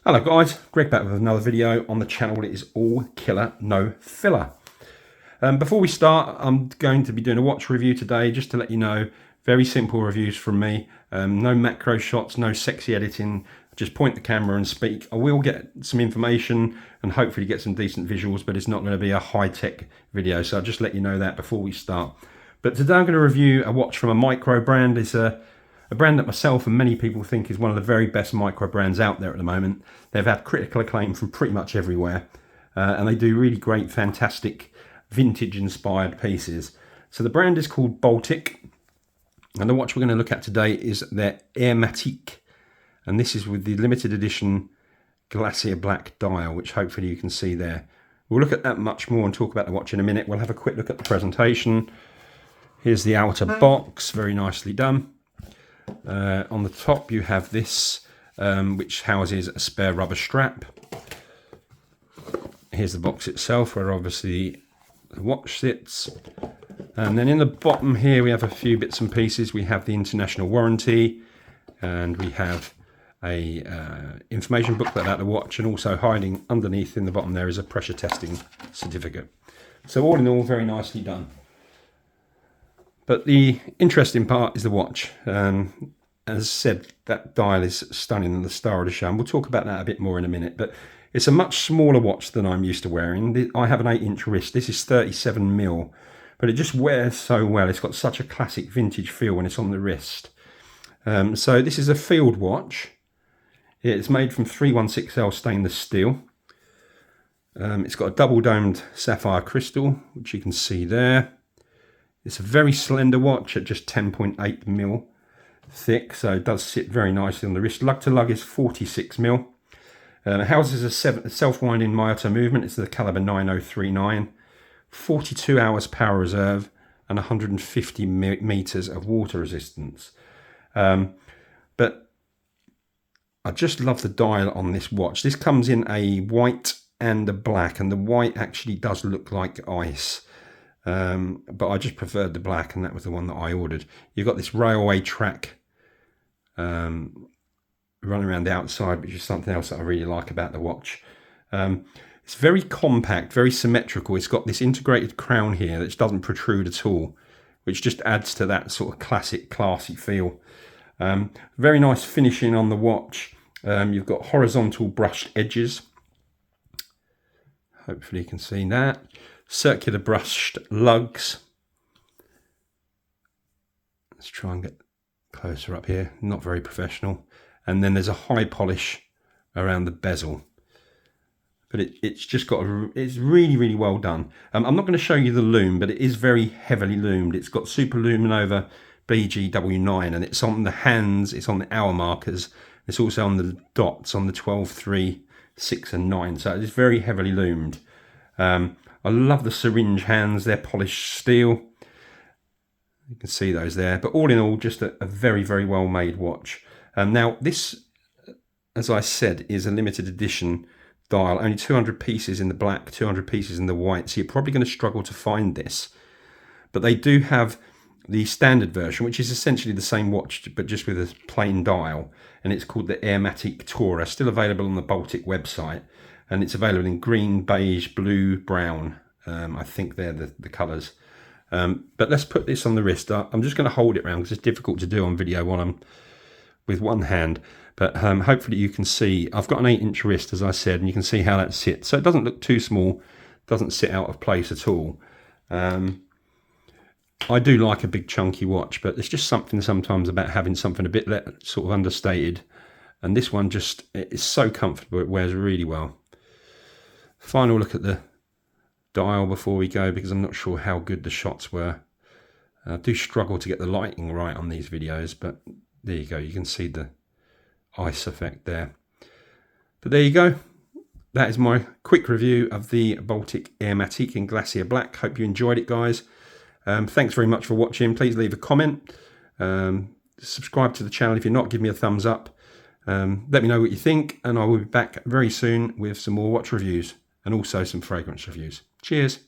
Hello guys, Greg back with another video on the channel. It is all killer, no filler. Before we start, I'm going to be doing a watch review today, just to let you know, very simple reviews from me. No macro shots, no sexy editing, just point the camera and speak. I will get some information and hopefully get some decent visuals, but it's not going to be a high-tech video, so I'll just let you know that before we start. But today I'm going to review a watch from a micro brand. It's a brand that myself and many people think is one of the very best micro brands out there at the moment. They've had critical acclaim from pretty much everywhere, and they do really great, fantastic, vintage-inspired pieces. So the brand is called Baltic, and the watch we're going to look at today is their Hermétique, and this is with the limited edition Glacier Black dial, which hopefully you can see there. We'll look at that much more and talk about the watch in a minute. We'll have a quick look at the presentation. Here's the outer box, very nicely done. On the top you have this, which houses a spare rubber strap. Here's the box itself, where obviously the watch sits. And then in the bottom here we have a few bits and pieces. We have the international warranty, and we have a information booklet about the watch, and also hiding underneath in the bottom there is a pressure testing certificate. So all in all, very nicely done. But the interesting part is the watch. As I said, that dial is stunning and the star of the show, and we'll talk about that a bit more in a minute. But it's a much smaller watch than I'm used to wearing. I have an 8-inch wrist. This is 37mm, but it just wears so well. It's got such a classic vintage feel when it's on the wrist. So this is a field watch. It's made from 316L stainless steel. It's got a double-domed sapphire crystal, which you can see there. It's a very slender watch at just 10.8mm thick, so it does sit very nicely on the wrist. Lug to lug is 46mm. It houses a self-winding myoto movement. It's the caliber 9039, 42 hours power reserve, and 150 meters of water resistance. But I just love the dial on this watch. This comes in a white and a black, and the white actually does look like ice. But I just preferred the black, and that was the one that I ordered. You've got this railway track running around the outside, which is something else that I really like about the watch. It's very compact, very symmetrical. It's got this integrated crown here that doesn't protrude at all, which just adds to that sort of classic, classy feel. Very nice finishing on the watch. You've got horizontal brushed edges. Hopefully you can see that. Circular brushed lugs. Let's try and get closer up here. Not very professional. And then there's a high polish around the bezel. But it's just got it's really, really well done. I'm not going to show you the loom, but it is very heavily loomed. It's got super luminova BGW9, and it's on the hands, it's on the hour markers. It's also on the dots on the 12, 3, 6 and 9. So it's very heavily loomed. I love the syringe hands, they're polished steel. You can see those there. But all in all, just a very, very well made watch. Now this, as I said, is a limited edition dial. Only 200 pieces in the black, 200 pieces in the white. So you're probably going to struggle to find this. But they do have the standard version, which is essentially the same watch, but just with a plain dial. And it's called the Hermétique Tourer, still available on the Baltic website. And it's available in green, beige, blue, brown. I think they're the colours. But let's put this on the wrist. I'm just going to hold it around because it's difficult to do on video when I'm with one hand. But hopefully you can see. I've got an 8-inch wrist, as I said, and you can see how that sits. So it doesn't look too small. Doesn't sit out of place at all. I do like a big chunky watch, but there's just something sometimes about having something a bit sort of understated. And this one just is so comfortable. It wears really well. Final look at the dial before we go, because I'm not sure how good the shots were. I do struggle to get the lighting right on these videos, but there you go. You can see the ice effect there. But there you go. That is my quick review of the Baltic Hermétique in Glacier Black. Hope you enjoyed it, guys. Thanks very much for watching. Please leave a comment. Subscribe to the channel if you're not. Give me a thumbs up. Let me know what you think, and I will be back very soon with some more watch reviews and also some fragrance reviews. Cheers.